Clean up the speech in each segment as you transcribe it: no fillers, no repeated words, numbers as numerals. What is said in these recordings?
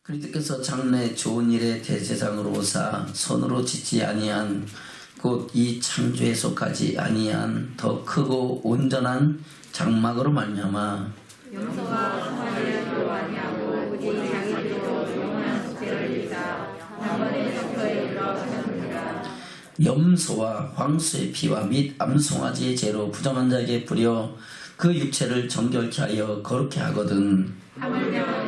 그리스도께서 장래 좋은 일에 대제사장으로 오사 손으로 짓지 아니한 곧 이 창조에 속하지 아니한 더 크고 온전한 장막으로 말미암아 염소와 성화를 필요 아니하고 오직 자기 피로 영원한 속죄를 이루사 단번에 성소에 들어가셨느니라. 염소와 황소의 피와 및 암송아지의 죄로 부정한 자에게 뿌려 그 육체를 정결케 하여 거룩케 하거든. 하물며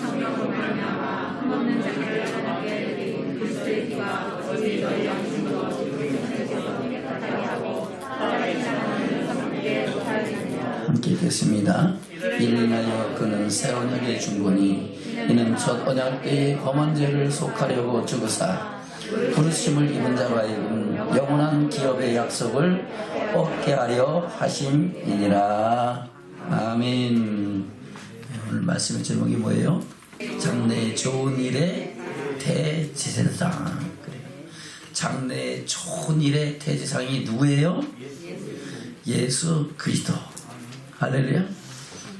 성령으로 말미암아 흠없는 자기를 하나님께 드린 그리스도의 피가 오직 너희 양심으로 주께서 깨끗하게 하고 살아있는 자는 성령께 살리느니라. 함께 읽겠습니다. 이를 인하여 그는 새 언약에 준거니 이는 첫 언약 때의 범한 죄를 속하려고 죽으사 부르심을 입은 자가 하여금 영원한 기업의 약속을 얻게 하려 하심이니라. 아멘. 오늘 말씀의 제목이 뭐예요? 장래의 좋은 일의 대제사장. 그래요. 장래의 좋은 일의 대제사장이 누구예요? 예수 그리스도. 할렐루야.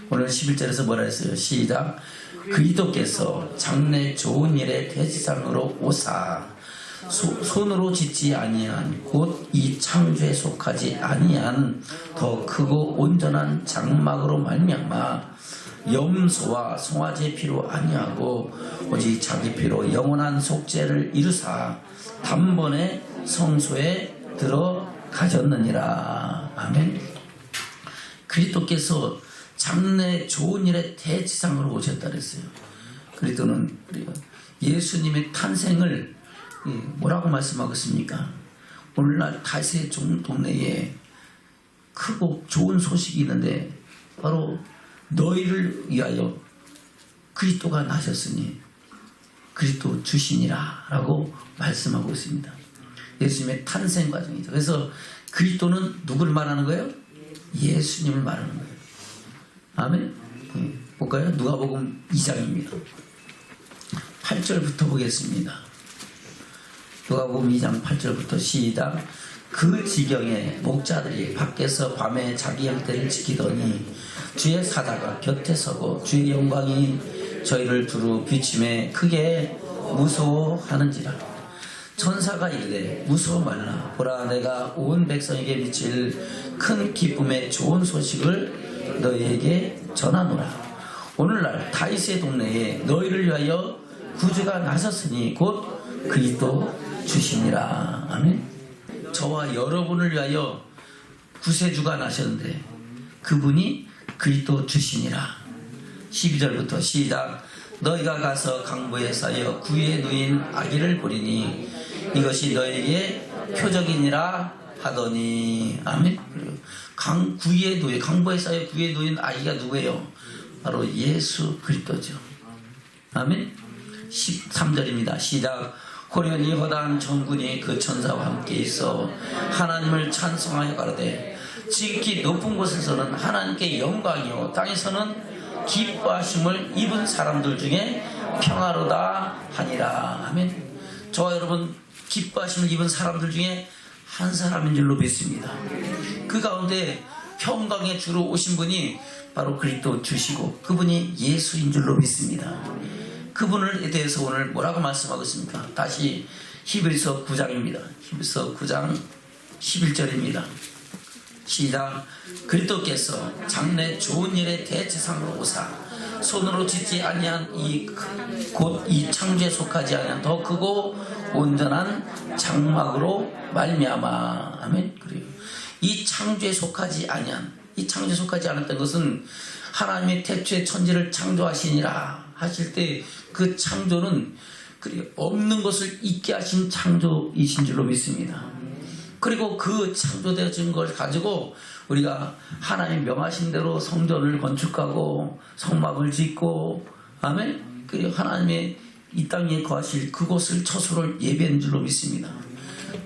오늘 11절에서 뭐라 했어요? 시작. 그리스도께서 장래 좋은 일의 대제사장으로 오사 손으로 짓지 아니한 곧 이 창조에 속하지 아니한 더 크고 온전한 장막으로 말미암아 염소와 송아지의 피로 아니하고 오직 자기 피로 영원한 속죄를 이루사 단번에 성소에 들어가셨느니라. 아멘. 그리스도께서 장래 좋은 일의 대지상으로 오셨다 그랬어요. 그리스도는 예수님의 탄생을 뭐라고 말씀하고 있습니까? 오늘날 다윗의 동네에 크고 좋은 소식이 있는데 바로 너희를 위하여 그리스도가 나셨으니 그리스도 주시니라 라고 말씀하고 있습니다. 예수님의 탄생 과정이죠. 그래서 그리스도는 누구를 말하는 거예요? 예수님을 말하는 거예요. 아멘. 볼까요? 누가복음 2장입니다. 8절부터 보겠습니다. 누가복음 2장 8절부터 시작. 그 지경에 목자들이 밖에서 밤에 자기 형태를 지키더니 주의 사자가 곁에 서고 주의 영광이 저희를 두루 비침에 크게 무서워하는지라. 천사가 이르되 무서워 말라. 보라, 내가 온 백성에게 미칠 큰 기쁨의 좋은 소식을 너희에게 전하노라. 오늘날 다윗의 동네에 너희를 위하여 구주가 나섰으니 곧 그리스도 주시니라. 아멘. 저와 여러분을 위하여 구세주가 나셨는데 그분이 그리스도 주시니라. 12절부터 시작. 너희가 가서 강보에 쌓여 구유에 누인 아기를 보리니 이것이 너에게 표적이니라 하더니. 아멘. 강보에 쌓여 구유에 누인 아기가 누구예요? 바로 예수 그리스도죠. 아멘. 13절입니다. 시작. 호련히 허다한 천군이 그 천사와 함께 있어 하나님을 찬송하여 가로되 지극히 높은 곳에서는 하나님께 영광이요 땅에서는 기뻐하심을 입은 사람들 중에 평화로다 하니라. 아멘. 저와 여러분 기뻐하심을 입은 사람들 중에 한 사람인 줄로 믿습니다. 그 가운데 평강의 주로 오신 분이 바로 그리스도 주시고 그분이 예수인 줄로 믿습니다. 그분에 대해서 오늘 뭐라고 말씀하고 있습니까? 다시 히브리서 9장입니다. 히브리서 9장 11절입니다. 시작. 그리스도께서 장래 좋은 일의 대제사장으로 오사 손으로 짓지 아니한 곧 이 창조에 속하지 아니한 더 크고 온전한 장막으로 말미암아. 아멘. 그리고 이 창조에 속하지 아니한, 이 창조에 속하지 않았던 것은 하나님의 태초에 천지를 창조하시니라 하실 때 그 창조는 없는 것을 있게 하신 창조이신 줄로 믿습니다. 그리고 그 창조되어진 걸 가지고 우리가 하나님 명하신 대로 성전을 건축하고 성막을 짓고, 아멘. 그리고 하나님의 이 땅에 거하실 그곳을 처소를 예배한 줄로 믿습니다.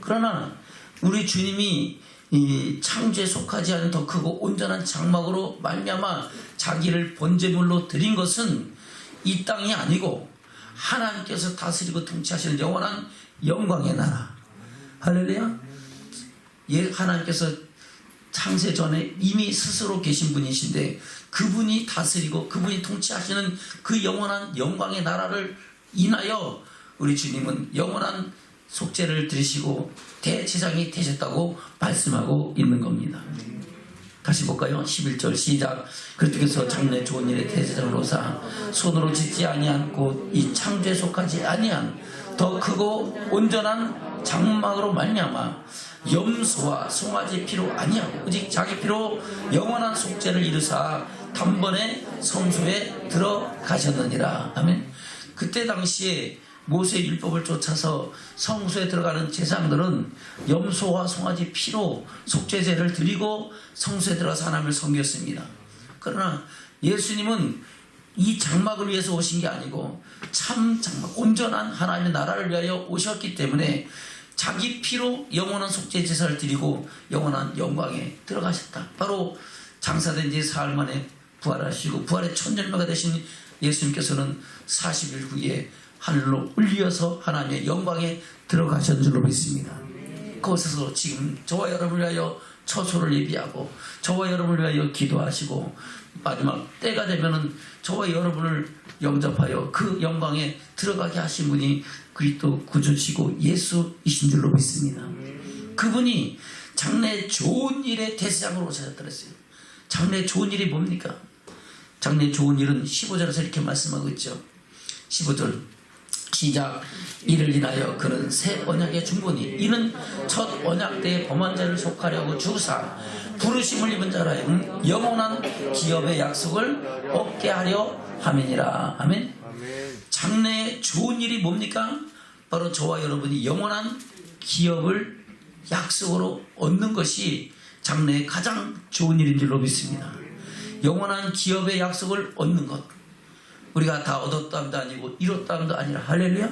그러나 우리 주님이 이 창조에 속하지 않은 더 크고 온전한 장막으로 말미암아 자기를 번제물로 드린 것은 이 땅이 아니고 하나님께서 다스리고 통치하시는 영원한 영광의 나라. 할렐루야. 하나님께서 창세 전에 이미 스스로 계신 분이신데 그분이 다스리고 그분이 통치하시는 그 영원한 영광의 나라를 인하여 우리 주님은 영원한 속죄를 들으시고 대제사장이 되셨다고 말씀하고 있는 겁니다. 다시 볼까요? 11절 시작. 그리스도께서 장래 좋은 일의 대제사장으로서 손으로 짓지 아니한 곧 이 창조에 속하지 아니한 더 크고 온전한 장막으로 말미암아 염소와 송아지 피로 아니하고 오직 자기 피로 영원한 속죄를 이루사 단번에 성소에 들어가셨느니라. 아멘. 그때 당시에 모세의 율법을 쫓아서 성소에 들어가는 제사장들은 염소와 송아지 피로 속죄제를 드리고 성소에 들어가서 하나님을 섬겼습니다. 그러나 예수님은 이 장막을 위해서 오신 게 아니고 참 장막, 온전한 하나님의 나라를 위하여 오셨기 때문에 자기 피로 영원한 속죄 제사를 드리고 영원한 영광에 들어가셨다. 바로 장사된 지 사흘 만에 부활하시고 부활의 천년매가 되신 예수님께서는 40일 후에 하늘로 울려서 하나님의 영광에 들어가신 줄로 믿습니다. 그곳에서 지금 저와 여러분을 위하여 처소를 예비하고 저와 여러분을 위하여 기도하시고 마지막 때가 되면은 저와 여러분을 영접하여 그 영광에 들어가게 하신 분이 그리스도 구주시고 예수이신 줄로 믿습니다. 그분이 장래 좋은 일의 대제사장으로 오셨더랬어요. 장래 좋은 일이 뭡니까? 장래 좋은 일은 15절에서 이렇게 말씀하고 있죠. 15절 시작. 이를 인하여 그는 새 언약의 중보니 이는 첫 언약 때의 범한 자를 속하려고 주사 부르심을 입은 자라 영원한 기업의 약속을 얻게 하려 함이니라. 아멘. 장래에 좋은 일이 뭡니까? 바로 저와 여러분이 영원한 기업을 약속으로 얻는 것이 장래에 가장 좋은 일인 줄로 믿습니다. 영원한 기업의 약속을 얻는 것, 우리가 다 얻었다함도 아니고 이뤘다함도 아니라 할렐루야.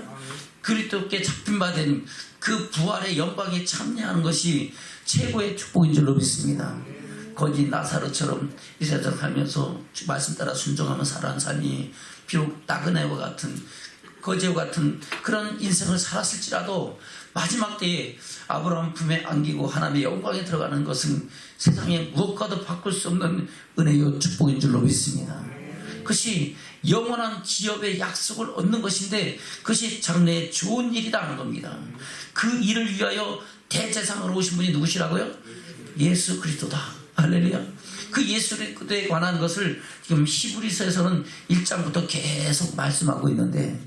그리스도께 잡힌 바 된 그 부활의 영광에 참여하는 것이 최고의 축복인 줄로 믿습니다. 거기 나사로처럼 이 세상 살면서 말씀 따라 순종하며 살아온 삶이 비록 나그네와 같은 거제와 같은 그런 인생을 살았을지라도 마지막 때에 아브라함 품에 안기고 하나님의 영광에 들어가는 것은 세상에 무엇과도 바꿀 수 없는 은혜요 축복인 줄로 믿습니다. 그것이 영원한 기업의 약속을 얻는 것인데 그것이 장래에 좋은 일이다 하는 겁니다. 그 일을 위하여 대제사장으로 오신 분이 누구시라고요? 예수 그리스도다. 할렐루야. 그 예수 그리스도에 관한 것을 지금 히브리서에서는 1장부터 계속 말씀하고 있는데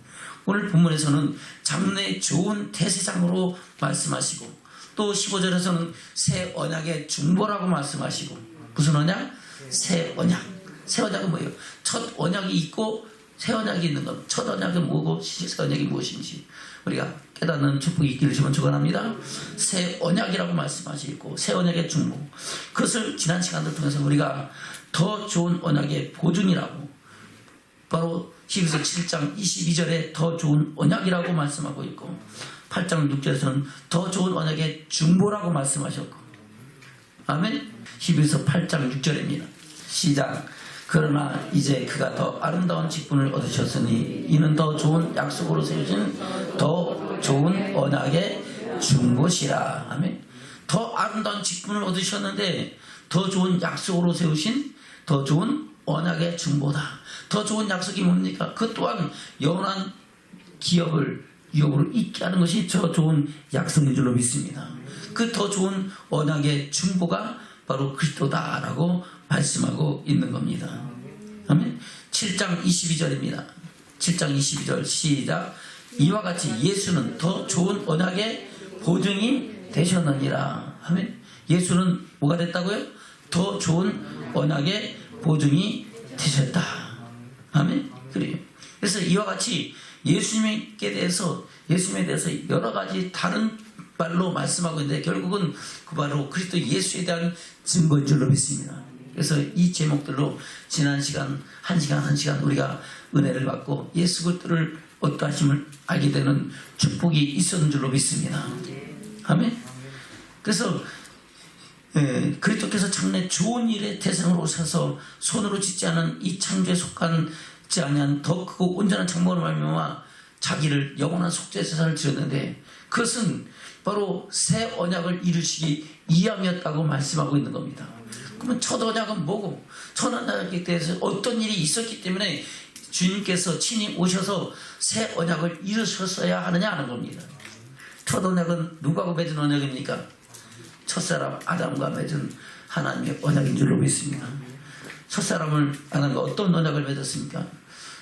오늘 본문에서는 장래 좋은 대제사장으로 말씀하시고 또 15절에서는 새 언약의 중보라고 말씀하시고 무슨 언약? 새 언약. 새 언약은 뭐예요? 첫 언약이 있고 새 언약이 있는 것. 첫 언약은 뭐고 새 언약이 무엇인지 우리가 깨닫는 축복이 있기를 주면 축원합니다. 새 언약이라고 말씀하시고 새 언약의 중보. 그것을 지난 시간들 통해서 우리가 더 좋은 언약의 보증이라고 바로 히브리서 7장 22절에 더 좋은 언약이라고 말씀하고 있고 8장 6절에서는 더 좋은 언약의 중보라고 말씀하셨고 아멘. 히브리서 8장 6절입니다. 시작. 그러나 이제 그가 더 아름다운 직분을 얻으셨으니 이는 더 좋은 약속으로 세우신 더 좋은 언약의 중보시라. 아멘. 더 아름다운 직분을 얻으셨는데 더 좋은 약속으로 세우신 더 좋은 언약의 중보다. 더 좋은 약속이 뭡니까? 그 또한 영원한 기업을 유업으로 있게 하는 것이 더 좋은 약속인 줄로 믿습니다. 그 더 좋은 언약의 중보가 바로 그리스도다라고 말씀하고 있는 겁니다. 아멘. 7장 22절입니다. 7장 22절 시작. 이와 같이 예수는 더 좋은 언약의 보증이 되셨느니라. 아멘. 예수는 뭐가 됐다고요? 더 좋은 언약의 보증이 되셨다. 아멘. 그래요. 그래서 이와 같이 예수님에 대해서 여러 가지 다른 말로 말씀하고 있는데 결국은 그 바로 그리스도 예수에 대한 증거인 줄로 믿습니다. 그래서 이 제목들로 지난 시간 한 시간 우리가 은혜를 받고 예수 그리스도를 어떠하심을 알게 되는 축복이 있었는 줄로 믿습니다. 아멘. 그래서 그리스도께서 장래 좋은 일의 대상으로 오셔서 손으로 짓지 않은 이 창조에 속하지 아니한 더 크고 온전한 장막으로 말미암아 자기를 영원한 속죄제사를 드렸는데 그것은 바로 새 언약을 이루시기 위함이었다고 말씀하고 있는 겁니다. 그러면 첫 언약은 뭐고, 첫 언약에 대해서 어떤 일이 있었기 때문에 주님께서 친히 오셔서 새 언약을 이루셨어야 하느냐 하는 겁니다. 첫 언약은 누구하고 맺은 언약입니까? 첫사람 아담과 맺은 하나님의 언약인 줄로 믿습니다. 첫사람을 아담과 어떤 언약을 맺었습니까?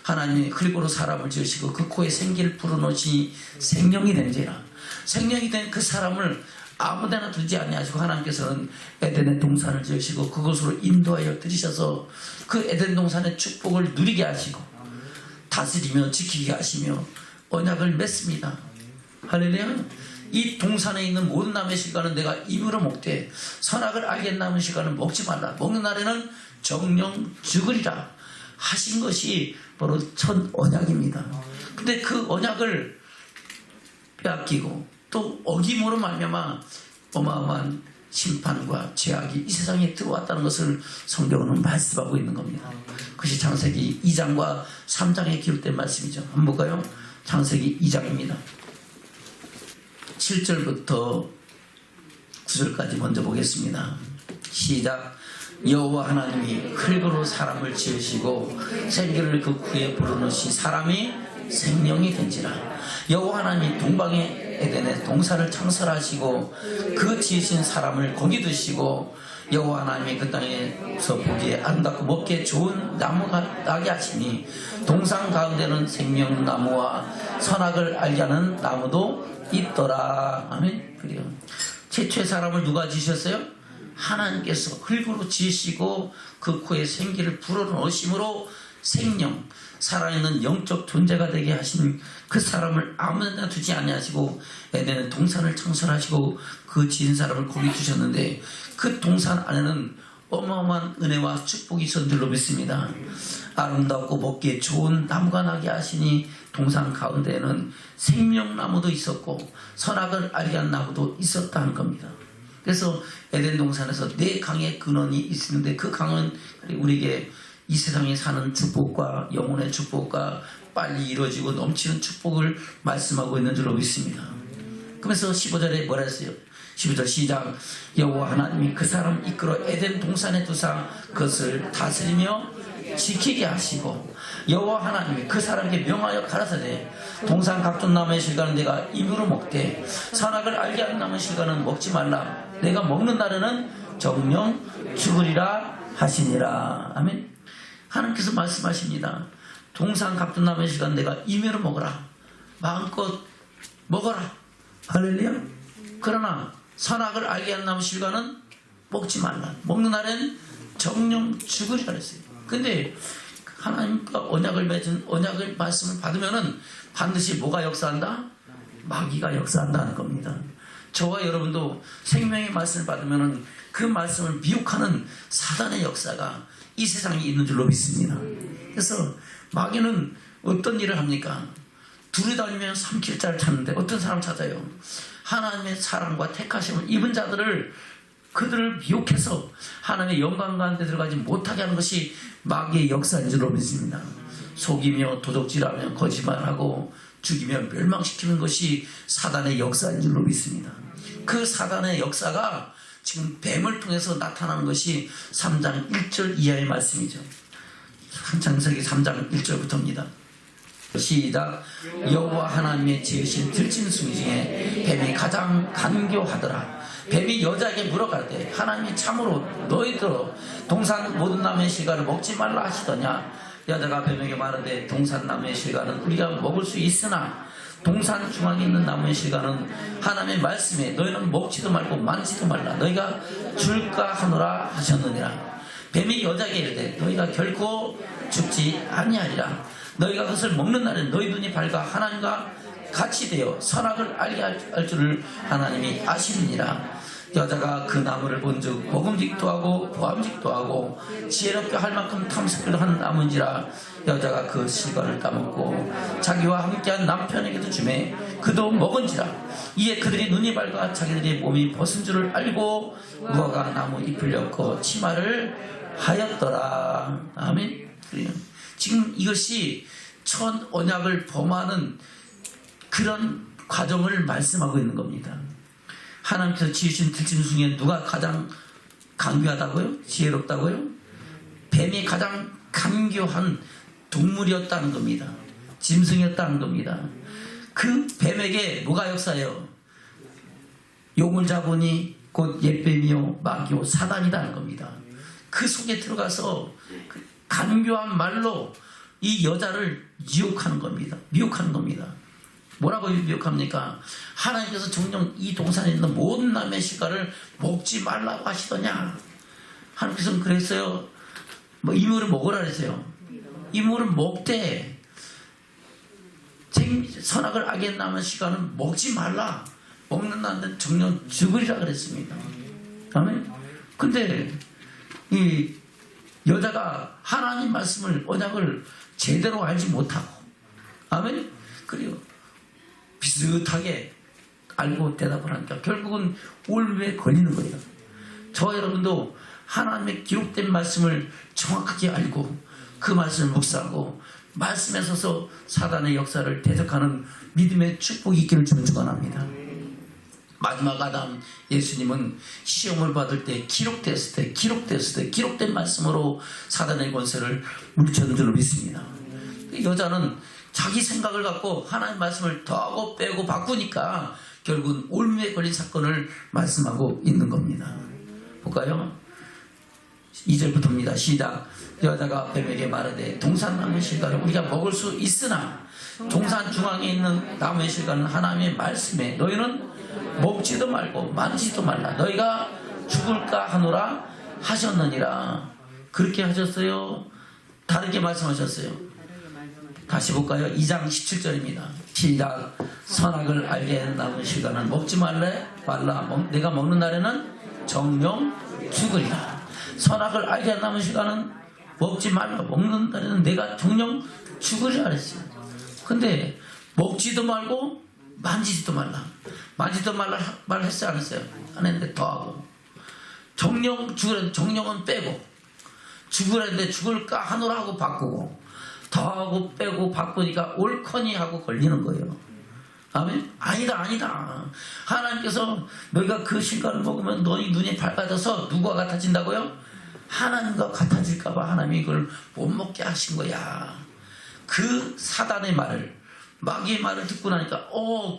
하나님이 흙으로 사람을 지으시고 그 코에 생기를 불어넣으시니 생명이 된지라. 생명이 된 그 사람을 아무데나 두지 아니하시고 하나님께서는 에덴의 동산을 지으시고 그곳으로 인도하여 들이셔서 그 에덴 동산의 축복을 누리게 하시고 다스리며 지키게 하시며 언약을 맺습니다. 할렐루야. 이 동산에 있는 모든 나무의 실과는 내가 입으로 먹되 선악을 알겠나무 실과는 먹지 말라. 먹는 날에는 정령 죽으리라 하신 것이 바로 첫 언약입니다. 근데 그 언약을 빼앗기고 또 어김으로 말미암아 어마어마한 심판과 죄악이 이 세상에 들어왔다는 것을 성경은 말씀하고 있는 겁니다. 그것이 창세기 2장과 3장에 기록된 말씀이죠. 한번 볼까요? 창세기 2장입니다. 7절부터 9절까지 먼저 보겠습니다. 시작. 여호와 하나님이 흙으로 사람을 지으시고 생기를 그 코에 불어넣으시 사람이 생명이 된지라. 여호와 하나님이 동방의 에덴에 동산을 창설하시고 그 지으신 사람을 거기 두시고 여호와 하나님이 그 땅에서 보기에 아름답고 먹기에 좋은 나무가 나게 하시니 동산 가운데는 생명나무와 선악을 알게 하는 나무도 있더라. 아멘. 그래요. 최초의 사람을 누가 지으셨어요? 하나님께서 흙으로 지으시고 그 코에 생기를 불어넣으심으로 생명, 살아있는 영적 존재가 되게 하신 그 사람을 아무데나 두지 아니하시고 에덴의 동산을 창설하시고 그 지은 사람을 거기 두셨는데 그 동산 안에는 어마어마한 은혜와 축복이 있었던 줄로 믿습니다. 아름답고 먹기에 좋은 나무가 나게 하시니 동산 가운데에는 생명나무도 있었고 선악을 알게 한 나무도 있었다는 겁니다. 그래서 에덴 동산에서 네 강의 근원이 있는데 그 강은 우리에게 이 세상에 사는 축복과 영혼의 축복과 빨리 이루어지고 넘치는 축복을 말씀하고 있는 줄로 믿습니다. 그러면서 15절에 뭐라 했어요? 15절 시작. 여호와 하나님이 그 사람 이끌어 에덴 동산에 두사 그것을 다스리며 지키게 하시고 여호와 하나님이 그 사람에게 명하여 가라사대 동산 각종 나무의 실과는 내가 입으로 먹되 선악을 알게 하는 나무의 실과는 먹지 말라. 내가 먹는 날에는 정령 죽으리라 하시니라. 아멘. 하나님께서 말씀하십니다. 동산 각종 나무의 실과는 내가 임의로 먹어라. 마음껏 먹어라. 할렐루야. 그러나 선악을 알게 하는 나무 실과는 먹지 말라. 먹는 날엔 정령 죽으리라 했어요. 근데 하나님과 언약을 맺은 언약을 말씀을 받으면은 반드시 뭐가 역사한다? 마귀가 역사한다는 겁니다. 저와 여러분도 생명의 말씀을 받으면은 그 말씀을 미혹하는 사단의 역사가 이 세상에 있는 줄로 믿습니다. 그래서 마귀는 어떤 일을 합니까? 둘이 다니면 삼킬 자를 찾는데 어떤 사람 찾아요? 하나님의 사랑과 택하심을 입은 자들을 그들을 미혹해서 하나님의 영광 가운데 들어가지 못하게 하는 것이 마귀의 역사인 줄로 믿습니다. 속이며 도둑질하며 거짓말하고 죽이며 멸망시키는 것이 사단의 역사인 줄로 믿습니다. 그 사단의 역사가 지금 뱀을 통해서 나타나는 것이 3장 1절 이하의 말씀이죠. 창세기 3장 1절부터입니다. 시작. 여호와 하나님의 지으신 들짐승 중에 뱀이 가장 간교하더라. 뱀이 여자에게 물어가되 하나님이 참으로 너희들로 동산 모든 나무의 실과를 먹지 말라 하시더냐. 여자가 뱀에게 말하되 동산 나무의 실과는 우리가 먹을 수 있으나 동산 중앙에 있는 나무의 실과는 하나님의 말씀에 너희는 먹지도 말고 만지도 말라. 너희가 줄까 하노라 하셨느니라. 뱀이 여자에게 이르되 너희가 결코 죽지 아니하리라. 너희가 그것을 먹는 날에 너희 눈이 밝아 하나님과 같이 되어 선악을 알게 할 줄을 하나님이 아시느니라. 여자가 그 나무를 본즉 먹음직도 하고 보암직도 하고 지혜롭게 할 만큼 탐색을 하는 나무인지라. 여자가 그 실과를 따먹고 자기와 함께한 남편에게도 주매 그도 먹은지라. 이에 그들이 눈이 밝아 자기들의 몸이 벗은 줄을 알고 무화과 나무 잎을 엮어 치마를 하였더라. 아멘. 지금 이것이 첫 언약을 범하는 그런 과정을 말씀하고 있는 겁니다. 하나님께서 지으신 들짐승 중에 누가 가장 강교하다고요? 지혜롭다고요? 뱀이 가장 간교한 동물이었다는 겁니다. 짐승이었다는 겁니다. 그 뱀에게 뭐가 역사해요? 용을 잡으니 곧 옛뱀이요 마귀요 사단이라는 겁니다. 그 속에 들어가서 그 간교한 말로 이 여자를 유혹하는 겁니다. 미혹하는 겁니다. 뭐라고 미혹합니까? 하나님께서 정녕 이 동산에 있는 모든 남의 시가를 먹지 말라고 하시더냐? 하나님께서는 그랬어요. 뭐 이물을 먹으라 그랬어요. 이물을 먹되 선악을 악에 남은 시간은 먹지 말라. 먹는다는 정녕 죽으리라 그랬습니다. 아멘. 근데 이 여자가 하나님 말씀을 언약을 제대로 알지 못하고 아멘. 그리고 비슷하게 알고 대답을 하니까 결국은 올무에 걸리는 거예요. 저 여러분도 하나님의 기록된 말씀을 정확하게 알고 그 말씀을 묵상하고 말씀에 서서 사단의 역사를 대적하는 믿음의 축복이 있기를 주는 축원합니다. 마지막 아담 예수님은 시험을 받을 때 기록됐을 때 기록된 말씀으로 사단의 권세를 물리쳤는 줄로 믿습니다. 여자는 자기 생각을 갖고 하나님 말씀을 더하고 빼고 바꾸니까 결국은 올무에 걸린 사건을 말씀하고 있는 겁니다. 볼까요? 2절부터입니다. 시작. 여자가 뱀에게 말하되 동산 나무의 실과를 우리가 먹을 수 있으나 동산 중앙에 있는 나무의 실과는 하나님의 말씀에 너희는 먹지도 말고 만지지도 말라. 너희가 죽을까 하노라 하셨느니라. 그렇게 하셨어요? 다르게 말씀하셨어요? 다시 볼까요? 2장 17절입니다. 시작. 선악을 알게 하는 나무의 실과는 먹지 말라. 내가 먹는 날에는 정령 죽으리라. 선악을 알게 하는 나무의 실과는 먹지 말라. 먹는 날에는 내가 정령 죽으리라 그랬어요. 근데 먹지도 말고 만지지도 말라. 만지지도 말라 말했어요, 안 했어요? 안 했는데 더하고 정령 죽으라. 정령은 빼고 죽으라 했는데 죽을까 하노라 하고 바꾸고 더하고 빼고 바꾸니까 옳거니 하고 걸리는 거예요. 아멘? 아니다. 하나님께서 너희가 그 실과를 먹으면 너희 눈이 밝아져서 누구와 같아진다고요? 하나님과 같아질까봐 하나님이 이걸 못 먹게 하신 거야. 그 사단의 말을, 마귀의 말을 듣고 나니까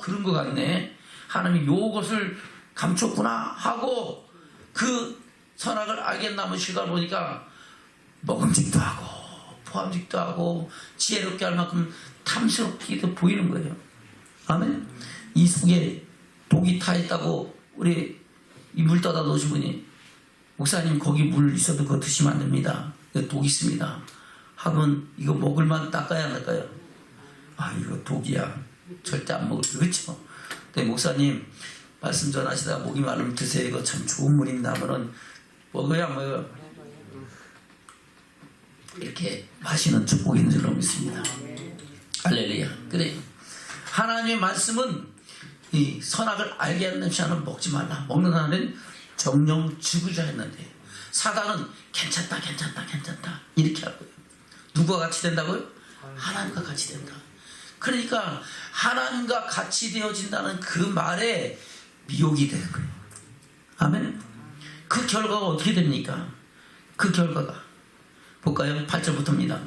그런 것 같네. 하나님이 요것을 감췄구나 하고 그 선악을 알게 남은 실과를 보니까 먹음직도 하고 포함직도 하고 지혜롭게 할 만큼 탐스럽기도 보이는 거예요. 아멘. 이 속에 독이 타 있다고 우리 이 물 떠다 놓으신 분이 목사님 거기 물 있어도 그거 드시면 안 됩니다. 독 있습니다. 하면 이거 먹을만 닦아야 할까요? 이거 독이야. 절대 안 먹을 거 그렇죠? 근데 목사님 말씀 전하시다가 목이 마르면 드세요. 이거 참 좋은 물입니다. 하면은 먹어야 먹어요. 이렇게 마시는 축복이 있는 줄로 믿습니다. 할렐루야. 그래요. 하나님의 말씀은 이 선악을 알게 하는 시간은 먹지 말라. 먹는 날은 정령 죽으자 했는데 사단은 괜찮다 이렇게 하고요. 누구와 같이 된다고요? 하나님과 같이 된다. 그러니까 하나님과 같이 되어진다는 그 말에 미혹이 되는 거예요. 아멘. 그 결과가 어떻게 됩니까? 그 결과가 볼까요? 8절부터입니다.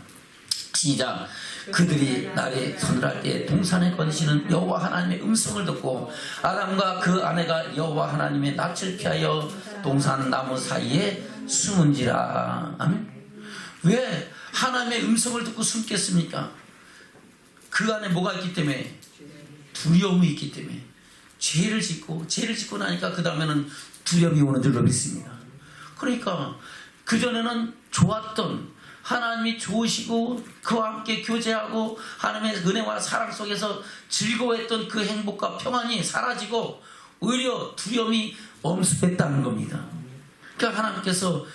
시작. 그들이 날에 서늘할 때 동산에 거니시는 여호와 하나님의 음성을 듣고 아담과 그 아내가 여호와 하나님의 낯을 피하여 동산 나무 사이에 숨은지라. 아멘. 왜 하나님의 음성을 듣고 숨겠습니까? 그 안에 뭐가 있기 때문에? 두려움이 있기 때문에. 죄를 짓고 나니까 그 다음에는 두려움이 오는 줄로 믿습니다. 그러니까 그전에는 좋았던 하나님이 좋으시고 그와 함께 교제하고 하나님의 은혜와 사랑 속에서 즐거워했던 그 행복과 평안이 사라지고 오히려 두려움이 엄습했다는 겁니다. 그러니까 하나님께서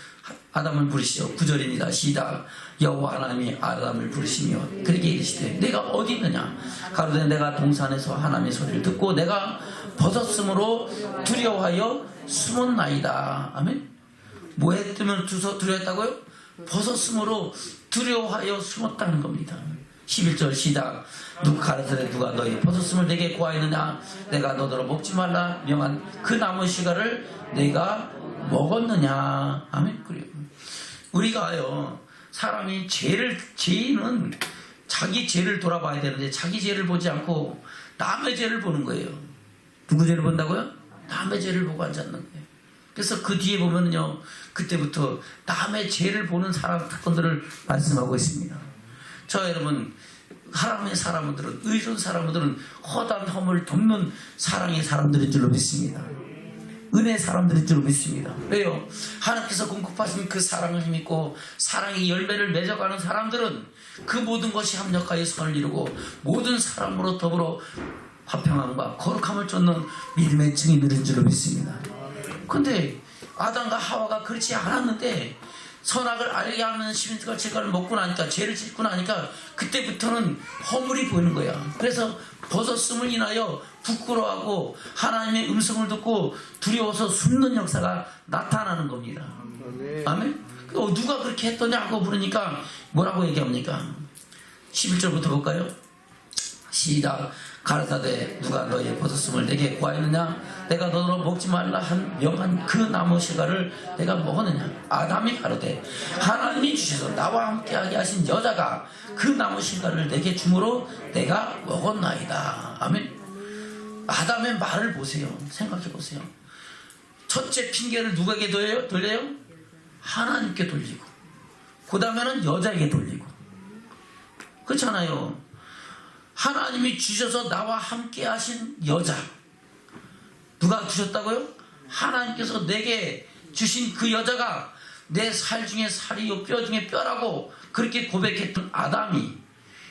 아담을 부르시죠. 9절입니다. 시작. 여호와 하나님이 아담을 부르시며 그렇게 이르시되 내가 어디 있느냐? 가로되 내가 동산에서 하나님의 소리를 듣고 내가 벗었으므로 두려워하여 숨었나이다. 아멘. 뭐에 뜨면 두려웠다고요? 벗었으므로 두려워하여 숨었다는 겁니다. 11절 시작. 누가 가르쳐되 누가 너희 벗었음을 내게 고하였느냐? 내가 너더러 먹지 말라 명한 그 나무 시가를 내가 먹었느냐. 아멘. 그래요. 우리가요, 사람이 죄는 자기 죄를 돌아봐야 되는데 자기 죄를 보지 않고 남의 죄를 보는 거예요. 누구 죄를 본다고요? 남의 죄를 보고 앉았는 거예요. 그래서 그 뒤에 보면요, 그때부터 남의 죄를 보는 사람 특권들을 말씀하고 있습니다. 저 여러분, 하나님의 사람들은, 의로운 사람들은 허다한 허물을 덮는 사랑의 사람들인 줄로 믿습니다. 은혜의 사람들인 줄로 믿습니다. 왜요? 하나님께서 공급하신 그 사랑을 힘입고 사랑의 열매를 맺어가는 사람들은 그 모든 것이 합력하여 선을 이루고 모든 사람으로 더불어 화평함과 거룩함을 쫓는 믿음의 증인들인 줄로 믿습니다. 근데 아담과 하와가 그렇지 않았는데 선악을 알게 하는 시민과 질과를 먹고 나니까, 죄를 짓고 나니까 그때부터는 허물이 보이는 거야. 그래서 벗었음을 인하여 부끄러워하고 하나님의 음성을 듣고 두려워서 숨는 역사가 나타나는 겁니다. 아멘? 누가 그렇게 했더냐고 물으니까 뭐라고 얘기합니까? 11절부터 볼까요? 시작. 가르사대 누가 너의 벗었음을 내게 구하였느냐? 내가 너로 먹지 말라 한 명한 그 나무 실과를 내가 먹었느냐? 아담이 가로되 하나님이 주셔서 나와 함께하게 하신 여자가 그 나무 실과를 내게 주므로 내가 먹었나이다. 아멘. 아담의 말을 보세요. 생각해 보세요. 첫째 핑계를 누구에게 돌려요? 하나님께 돌리고, 그 다음에는 여자에게 돌리고. 그렇잖아요. 하나님이 주셔서 나와 함께 하신 여자, 누가 주셨다고요? 하나님께서 내게 주신 그 여자가 내 살 중에 살이요 뼈 중에 뼈라고 그렇게 고백했던 아담이,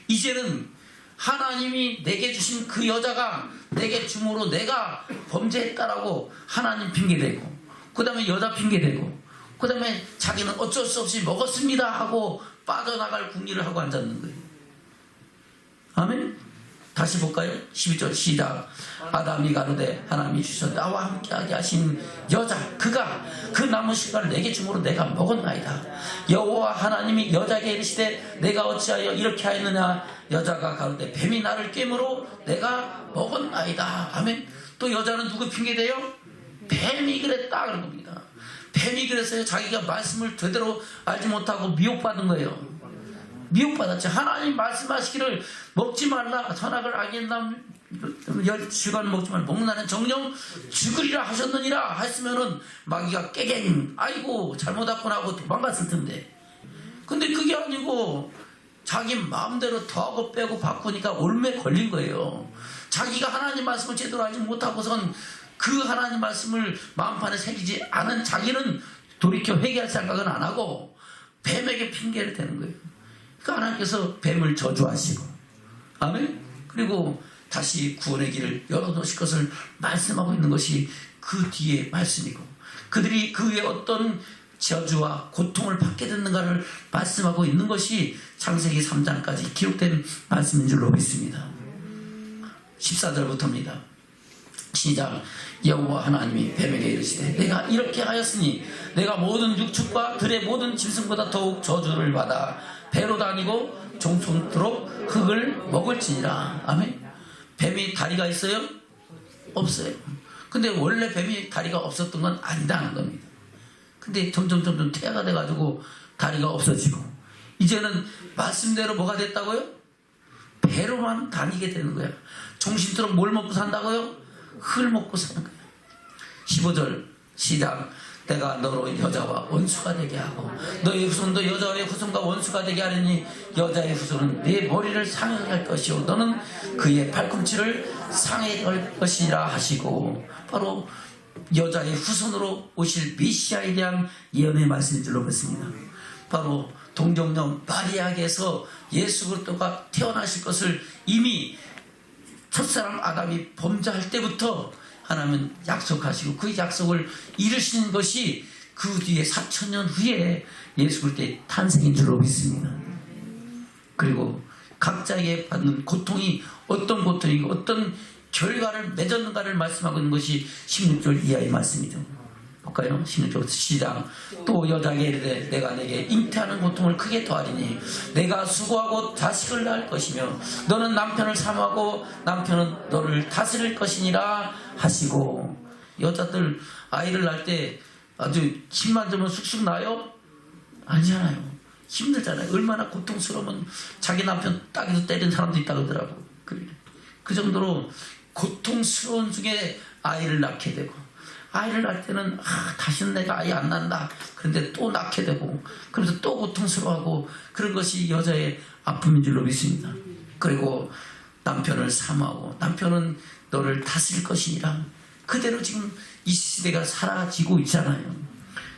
이제는 하나님이 내게 주신 그 여자가 내게 주므로 내가 범죄했다라고 하나님 핑계대고, 그 다음에 여자 핑계대고, 그 다음에 자기는 어쩔 수 없이 먹었습니다 하고 빠져나갈 궁리를 하고 앉았는 거예요. 아멘. 다시 볼까요? 12절 시작. 아담이 가로되 하나님이 주셔서 나와 함께하게 하신 여자, 그가 그 나무 실과를 내게 주므로 내가 먹었나이다. 여호와 하나님이 여자에게 이르시되 내가 어찌하여 이렇게 하였느냐? 여자가 가로되 뱀이 나를 꿰므로 내가 먹었나이다. 아멘. 또 여자는 누구 핑계대요? 뱀이 그랬다 그런 겁니다. 뱀이 그랬어요. 자기가 말씀을 제대로 알지 못하고 미혹받은 거예요. 미혹받았지. 하나님 말씀하시기를 먹지 말라, 선악을 알게 남 실과는 먹지 말라, 먹는 날은 정령 죽으리라 하셨느니라 했으면은 마귀가 깨갱 아이고 잘못했구나 하고 도망갔을 텐데, 근데 그게 아니고 자기 마음대로 더하고 빼고 바꾸니까 올매 걸린 거예요. 자기가 하나님 말씀을 제대로 알지 못하고선 그 하나님 말씀을 마음판에 새기지 않은 자기는 돌이켜 회개할 생각은 안 하고 뱀에게 핑계를 대는 거예요. 그러니까 하나님께서 뱀을 저주하시고, 아멘. 그리고 다시 구원의 길을 열어놓으실 것을 말씀하고 있는 것이 그 뒤에 말씀이고, 그들이 그 위에 어떤 저주와 고통을 받게 됐는가를 말씀하고 있는 것이 창세기 3장까지 기록된 말씀인 줄로 믿습니다. 14절부터입니다. 시작. 여호와 하나님이 뱀에게 이르시되 내가 이렇게 하였으니 내가 모든 육축과 들의 모든 짐승보다 더욱 저주를 받아 배로 다니고 종손토록 흙을 먹을지니라. 아멘. 뱀이 다리가 있어요? 없어요. 근데 원래 뱀이 다리가 없었던 건 아니다는 겁니다. 근데 점점 태아가 돼가지고 다리가 없어지고, 이제는 말씀대로 뭐가 됐다고요? 배로만 다니게 되는 거예요. 종신토록 뭘 먹고 산다고요? 흙을 먹고 사는 거예요. 15절 시작. 내가 너로 여자와 원수가 되게 하고 너의 후손도 여자의 후손과 원수가 되게 하리니 여자의 후손은 네 머리를 상하게 할 것이요 너는 그의 팔꿈치를 상하게 할 것이라 하시고, 바로 여자의 후손으로 오실 메시아에 대한 예언의 말씀인 줄로 믿습니다. 바로 동정녀 마리아에게서 예수 그리스도가 태어나실 것을 이미 첫사람 아담이 범죄할 때부터 하나님은 약속하시고 그 약속을 이루시는 것이 그 뒤에 4000년 후에 예수 그리스도의 탄생인 줄로 믿습니다. 그리고 각자에게 받는 고통이 어떤 고통이고 어떤 결과를 맺었는가를 말씀하고 있는 것이 16절 이하의 말씀이죠. 볼까요? 16절 시작. 또 여자에게 이르되 내가 내게 잉태하는 고통을 크게 더하리니 내가 수고하고 자식을 낳을 것이며 너는 남편을 사모하고 남편은 너를 다스릴 것이니라 하시고, 여자들 아이를 낳을 때 아주 힘만 주면 쑥쑥 나요? 아니잖아요. 힘들잖아요. 얼마나 고통스러우면 자기 남편 따기도 때린 사람도 있다 그러더라고. 그 정도로 고통스러운 중에 아이를 낳게 되고, 아이를 낳을 때는 다시는 내가 아이 안 낳는다. 그런데 또 낳게 되고, 그래서 또 고통스러워하고, 그런 것이 여자의 아픔인 줄로 믿습니다. 그리고 남편을 사모하고, 남편은 너를 다스릴 것이니라. 그대로 지금 이 시대가 사라지고 있잖아요.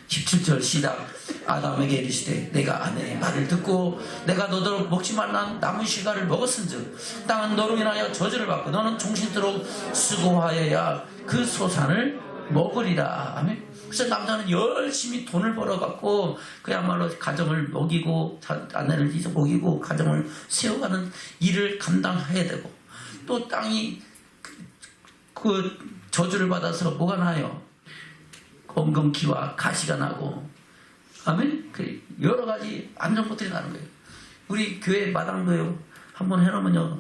17절 시작. 아담에게 이르시되 내가 아내의 말을 듣고 내가 너더러 먹지 말란 나무 실과를 먹었은즉 땅은 너로 인하여 저주를 받고 너는 종신토록 수고하여야 그 소산을 먹으리라. 아멘. 그래서 남자는 열심히 돈을 벌어갖고 그야말로 가정을 먹이고 아내를 먹이고 가정을 세워가는 일을 감당해야 되고, 또 땅이 그 저주를 받아서 뭐가 나요? 엉겅퀴와 가시가 나고, 아멘? 여러 가지 안 좋은 것들이 나는 거예요. 우리 교회 마당도요, 한번 해놓으면요,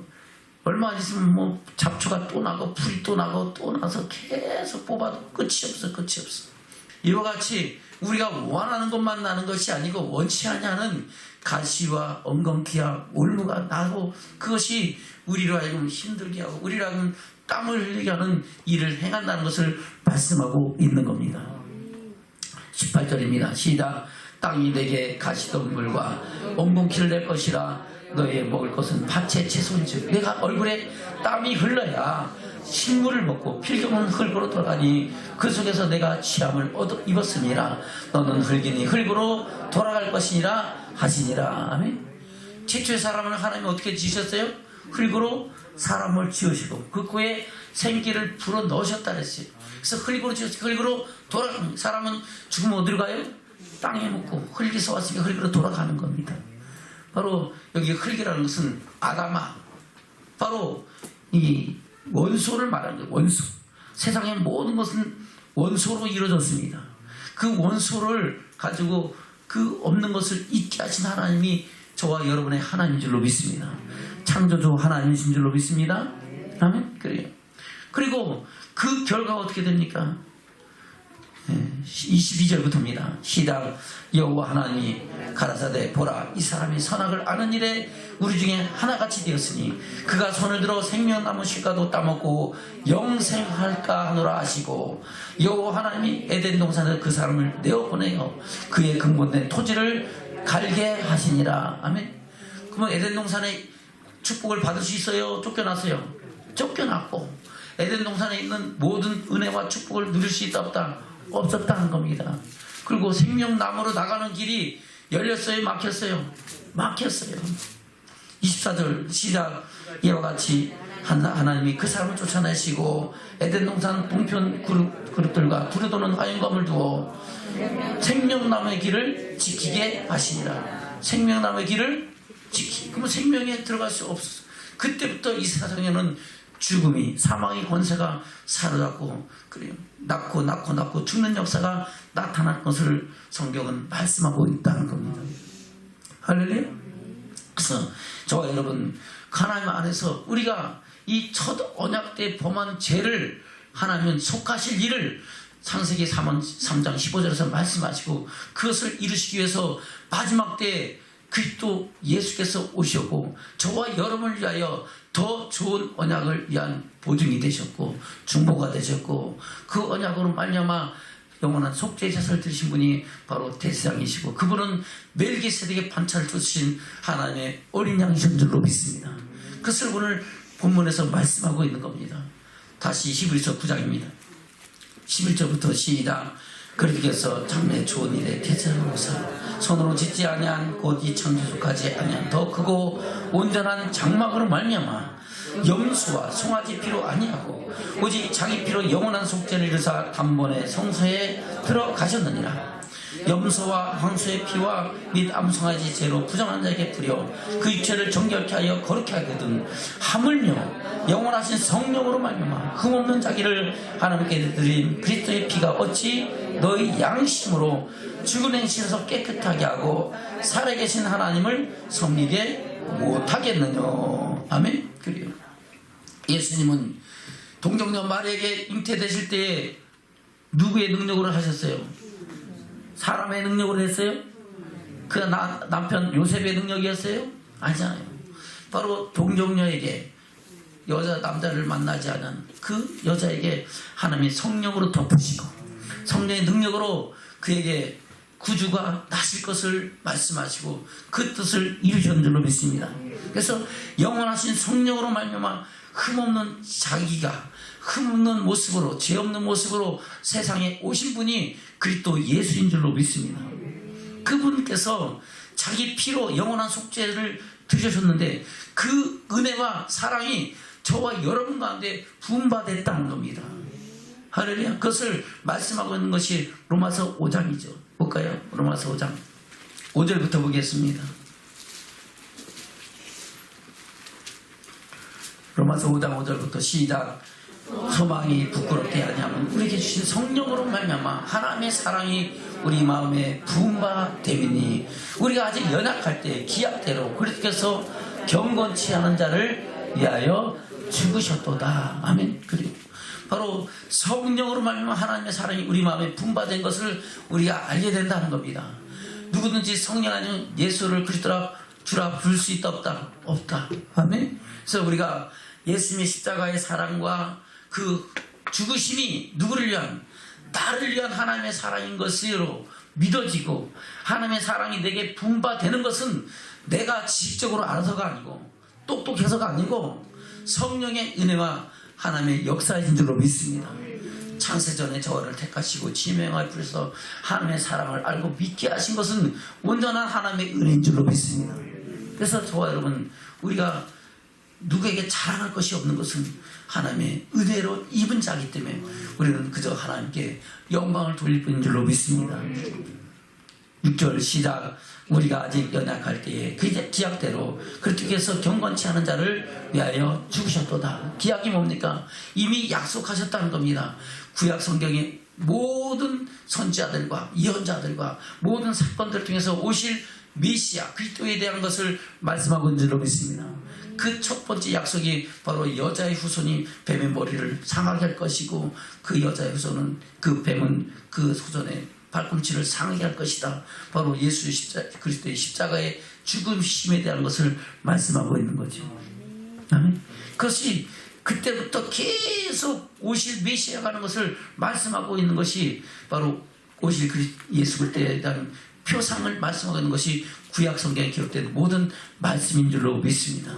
얼마 안 있으면 뭐 잡초가 또 나고, 풀이 또 나고, 또 나서 계속 뽑아도 끝이 없어, 끝이 없어. 이와 같이 우리가 원하는 것만 나는 것이 아니고, 원치 않냐는 가시와 엉겅퀴와 올무가 나고, 그것이 우리로 하여금 힘들게 하고, 우리로 하여금 땀을 흘리게 하는 일을 행한다는 것을 말씀하고 있는 겁니다. 18절입니다. 시작. 땅이 내게 가시덤불과 엉겅퀴를 낼 것이라. 너의 먹을 것은 밭의 채소인즉 내가 얼굴에 땀이 흘러야 식물을 먹고 필경은 흙으로 돌아가니 그 속에서 내가 취함을 입었으니라. 너는 흙이니 흙으로 돌아갈 것이니라 하시니라. 아멘. 최초의 사람을 하나님이 어떻게 지으셨어요? 흙으로 사람을 지으시고 그 코에 생기를 불어 넣으셨다 그랬어요. 그래서 흙으로 지으시고 흙으로 돌아갑니다. 사람은 죽으면 어디로 가요? 땅에 묻고 흙에서 왔으니까 흙으로 돌아가는 겁니다. 바로 여기 흙이라는 것은 아담아, 바로 이 원소를 말하는 거예요. 원소. 세상의 모든 것은 원소로 이루어졌습니다. 그 원소를 가지고 그 없는 것을 있게 하신 하나님이 저와 여러분의 하나님인 줄로 믿습니다. 창조주 하나님이신 줄로 믿습니다. 아멘. 그래요. 그리고 그 결과가 어떻게 됩니까? 22절부터입니다. 시작. 여호와 하나님이 가라사대 보라 이 사람이 선악을 아는 일에 우리 중에 하나같이 되었으니 그가 손을 들어 생명나무 실과도 따먹고 영생할까 하노라 하시고, 여호와 하나님이 에덴 동산에 그 사람을 내어보내어 그의 근본된 토지를 갈게 하시니라. 아멘. 그러면 에덴 동산에 축복을 받을 수 있어요? 쫓겨났어요? 쫓겨났고, 에덴 동산에 있는 모든 은혜와 축복을 누릴 수 있다 없다? 없었다는 겁니다. 그리고 생명나무로 나가는 길이 열렸어요? 막혔어요? 막혔어요. 24절 시작. 이와 같이 하나님이 그 사람을 쫓아내시고 에덴 동산 동편 그룹들과 두루도는 화염검을 두어 생명나무의 길을 지키게 하시니라. 생명나무의 길을 그러면 생명에 들어갈 수 없어. 그때부터 이 세상에는 죽음이, 사망의 권세가 사로잡고, 그래요. 낳고 죽는 역사가 나타날 것을 성경은 말씀하고 있다는 겁니다. 할렐루야. 그래서 저와 여러분, 하나님 안에서 우리가 이 첫 언약 때 범한 죄를 하나님은 속하실 일을 창세기 3장 15절에서 말씀하시고, 그것을 이루시기 위해서 마지막 때 그리스도 예수께서 오셨고 저와 여러분을 위하여 더 좋은 언약을 위한 보증이 되셨고 중보가 되셨고, 그 언약으로 말미암아 영원한 속죄 제사를 드리신 분이 바로 대제사장이시고, 그분은 멜기세덱의 반차를 주신 하나님의 어린 양이신 줄로 믿습니다. 그것을 오늘 본문에서 말씀하고 있는 겁니다. 다시 히브리서 9장입니다. 11절부터 시작. 그리스도께서 장래 좋은 일에 대체하사 손으로 짓지 아니한 곧 이 창조 속하지 아니한 더 크고 온전한 장막으로 말미암아 염소와 송아지 피로 아니하고 오직 자기 피로 영원한 속죄를 이루사 단번에 성소에 들어가셨느니라. 염소와 황소의 피와 및 암송아지 죄로 부정한 자에게 뿌려 그 육체를 정결케 하여 거룩케 하거든 하물며 영원하신 성령으로 말미암아 흠없는 자기를 하나님께 드린 그리스도의 피가 어찌 너희 양심으로 죽은 행실에서 깨끗하게 하고 살아계신 하나님을 섬기게 못하겠느냐. 아멘. 그래요. 예수님은 동정녀 마리아에게 잉태되실 때에 누구의 능력으로 하셨어요? 사람의 능력으로 했어요? 그 남편 요셉의 능력이었어요? 아니잖아요. 바로 동정녀에게 여자 남자를 만나지 않은 그 여자에게 하나님이 성령으로 덮으시고 성령의 능력으로 그에게 구주가 나실 것을 말씀하시고 그 뜻을 이루셨는 줄로 믿습니다. 그래서 영원하신 성령으로 말미암아 흠없는 자기가 흠없는 모습으로 죄 없는 모습으로 세상에 오신 분이 그리스도 예수인 줄로 믿습니다. 그분께서 자기 피로 영원한 속죄를 드리셨는데 그 은혜와 사랑이 저와 여러분 가운데 부음받았다는 겁니다. 할렐루야. 그것을 말씀하고 있는 것이 로마서 5장이죠. 볼까요? 로마서 5장 5절부터 보겠습니다. 로마서 5장 5절부터 시작. 소망이 부끄럽게 하냐면 우리에게 주신 성령으로 말미암아 하나님의 사랑이 우리 마음에 부음받됨이니 우리가 아직 연약할 때 기약대로 그리스도께서 경건치 않은 자를 위하여 죽으셨도다. 아멘. 그리고 바로 성령으로 말미암아 하나님의 사랑이 우리 마음에 부음받은 것을 우리가 알게 된다는 겁니다. 누구든지 성령 아니면 예수를 그리스도라 주라 부를 수 있다 없다? 없다. 아멘. 그래서 우리가 예수님의 십자가의 사랑과 그 죽으심이 누구를 위한? 나를 위한 하나님의 사랑인 것으로 믿어지고 하나님의 사랑이 내게 분바되는 것은 내가 지식적으로 알아서가 아니고 똑똑해서가 아니고 성령의 은혜와 하나님의 역사인 줄로 믿습니다. 창세전에 저를 택하시고 지명을 부려서 하나님의 사랑을 알고 믿게 하신 것은 온전한 하나님의 은혜인 줄로 믿습니다. 그래서 저와 여러분 우리가 누구에게 자랑할 것이 없는 것은 하나님의 은혜로 입은 자이기 때문에 우리는 그저 하나님께 영광을 돌릴 뿐인 줄로 믿습니다. 6절 시작. 우리가 아직 연약할 때에 그 기약대로 그리스도께서 경건치 않은 자를 위하여 죽으셨도다. 기약이 뭡니까? 이미 약속하셨다는 겁니다. 구약 성경의 모든 선지자들과 예언자들과 모든 사건들 중에서 오실 메시아 그리스도에 대한 것을 말씀하고 있는 줄로 믿습니다. 그 첫 번째 약속이 바로 여자의 후손이 뱀의 머리를 상하게 할 것이고 그 여자의 후손은 그 뱀은 그 후손의 발꿈치를 상하게 할 것이다. 바로 예수 그리스도의 십자가의 죽음심에 대한 것을 말씀하고 있는 거죠. 아멘. 그것이 그때부터 계속 오실 메시아가 하는 것을 말씀하고 있는 것이 바로 오실 예수 그리스도에 대한 표상을 말씀하고 있는 것이 구약 성경에 기록된 모든 말씀인 줄로 믿습니다.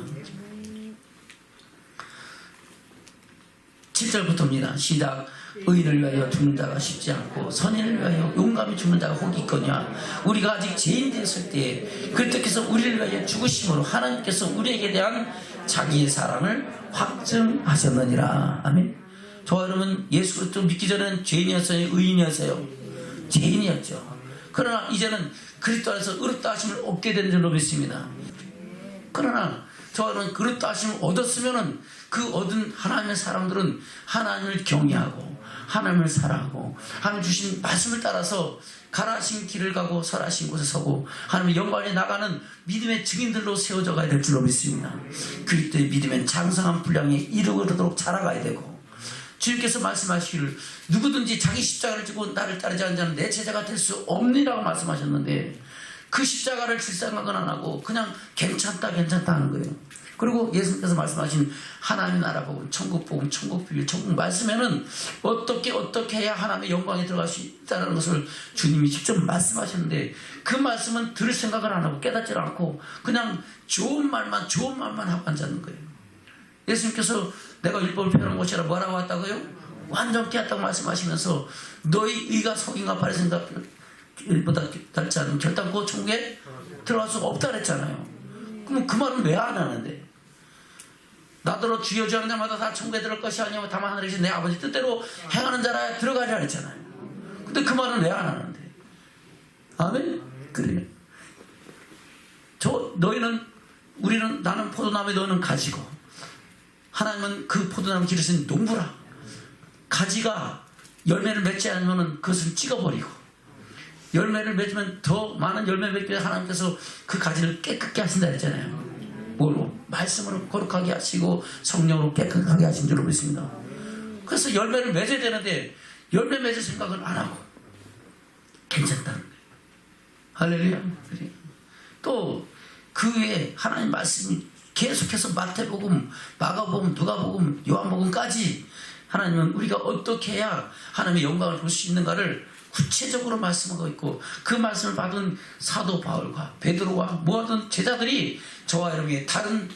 7절부터입니다. 시작. 의인을 위하여 죽는 자가 쉽지 않고 선인을 위하여 용감히 죽는 자가 혹 있거냐. 우리가 아직 죄인 되었을 때에 그리스도께서 우리를 위하여 죽으심으로 하나님께서 우리에게 대한 자기의 사랑을 확증하셨느니라. 아멘. 저와 여러분 예수 그리스도 믿기 전에는 죄인이었어요? 의인이었어요? 죄인이었죠. 그러나 이제는 그리스도 안에서 의롭다 하심을 얻게 된 줄로 믿습니다. 그러나 저는 의롭다 하심을 얻었으면은 그 얻은 하나님의 사람들은 하나님을 경외하고 하나님을 사랑하고 하나님 주신 말씀을 따라서 가라하신 길을 가고 설하신 곳에 서고 하나님의 영광에 나가는 믿음의 증인들로 세워져 가야 될 줄로 믿습니다. 그리스도의 믿음엔 장성한 분량에 이르도록 자라가야 되고 주님께서 말씀하시기를 누구든지 자기 십자가를 지고 나를 따르지 않는 자는 내 제자가 될 수 없느라고 말씀하셨는데 그 십자가를 질 생각은 안 하고 그냥 괜찮다 하는 거예요. 그리고 예수님께서 말씀하신 하나님의 나라 복음, 천국 복음, 천국 비밀, 천국 말씀에는 어떻게 해야 하나님의 영광에 들어갈 수 있다는 것을 주님이 직접 말씀하셨는데 그 말씀은 들을 생각을 안 하고 깨닫지 않고 그냥 좋은 말만 하고 앉았는 거예요. 예수님께서 내가 율법을 펴는 것이라 뭐라고 했다고요? 완전 깨닫다고 말씀하시면서 너희 의가 속인가 바리새인가 일보다 낫지 않으면 결단코 천국에 들어갈 수가 없다 그랬잖아요. 그럼 그 말은 왜 안 하는데? 나더러 주여 주여 하는 자마다 다 천국에 들어갈 것이 아니고 다만 하늘에 계신 내 아버지 뜻대로 행하는 자라 들어가리라 했잖아요. 근데 그 말은 왜 안 하는데? 아멘? 그래요. 나는 포도나무에 너는 가지고 하나님은 그 포도나무 기르신 농부라. 가지가 열매를 맺지 않으면 그것을 찍어버리고 열매를 맺으면 더 많은 열매 맺기 위해 하나님께서 그 가지를 깨끗게 하신다 했잖아요. 뭐로? 말씀으로 거룩하게 하시고 성령으로 깨끗하게 하신 줄로 믿습니다. 그래서 열매를 맺어야 되는데 열매 맺을 생각을 안 하고 괜찮다는 거예요. 할렐루야. 또 그 외에 하나님 말씀이 계속해서 마태복음, 마가복음, 누가복음, 요한복음까지 하나님은 우리가 어떻게 해야 하나님의 영광을 볼 수 있는가를 구체적으로 말씀하고 있고, 그 말씀을 받은 사도 바울과 베드로와 모든 제자들이 저와 여러분의 다른